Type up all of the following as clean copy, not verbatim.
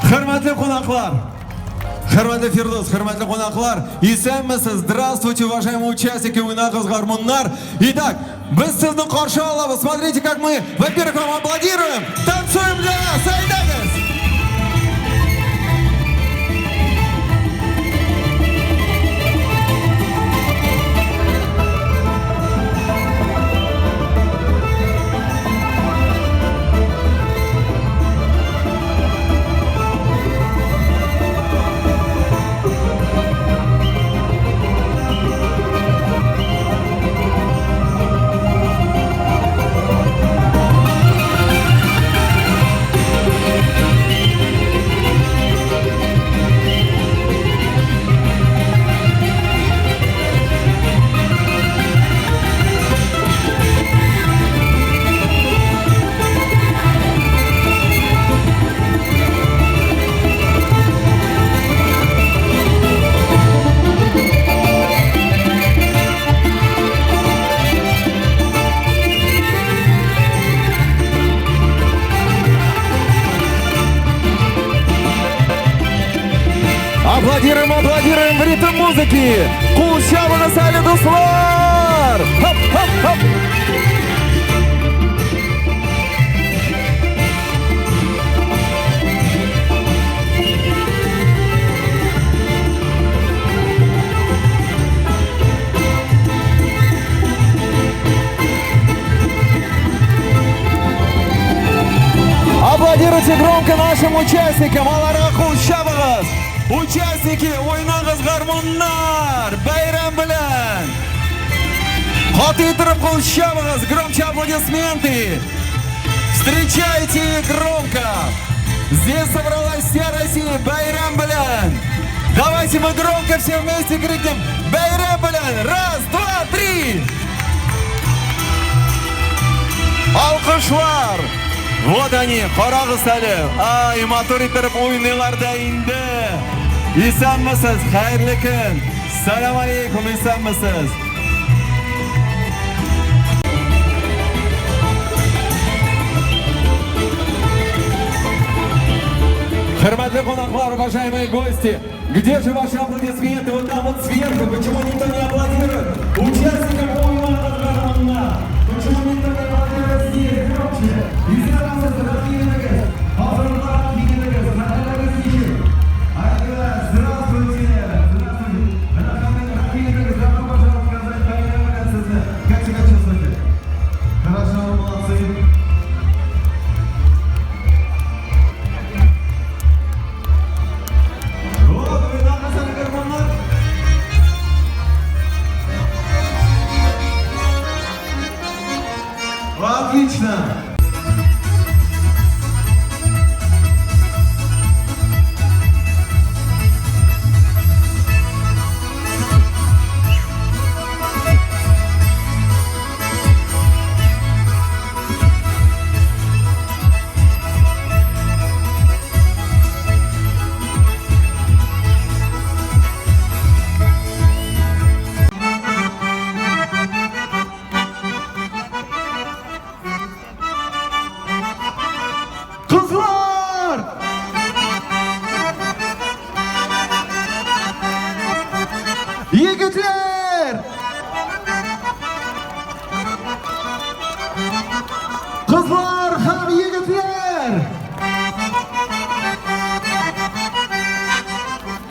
Hürmetli konaklar. Hürmetli Firdus, hürmetli konaklar. Esenmisiz? Здравствуйте, уважаемые участники «Ойнағыз гармоннар». Итак, biz sizni qarshi olamiz. Смотрите, как мы, во-первых, вам аплодируем. Танцуем для вас. Айдагыз! Аплодируем, аплодируем в ритм музыки. Кулчабына сәлі достар. Хоп, хоп, хоп. Аплодируйте громко нашим участникам. Аларга Кулчабыгыз. Участники «Ойнағыз гармоннар» байрам bilan Qatiytirib Кулчабыгыз. Громче аплодисменты. Встречайте громко. Здесь собралась вся Россия. Байрам bilan. Давайте мы громко все вместе крикнем «Байрам bilan». Раз, два, три. Alqışlar. Вот они, qarag'iz hali. Ay, motor itirib o'ynaylarda endi. Esanmisiz? Xayrli kun. Assalomu alaykum, esanmisiz? Hurmatli qonaqlar, уважаемые гости, где же ваши аплодисменты? Вот там вот сверху. Почему никто не аплодирует? Участникам «Ойнағыз гармоннар». Почему никто не аплодирует здесь? Громче. Esanmisiz? Rahmingiz. Hozirlar kiyinig'iz. Naqadar kiyim. Ayda, здравствуйте. Rahmingiz. Добро пожаловать сказать bayram sizni. Как себя чувствуете? Хорошо, молодцы. Отлично! Kızlar! Yigitler! Kızlar ham yigitler!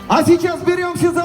А сейчас беремся за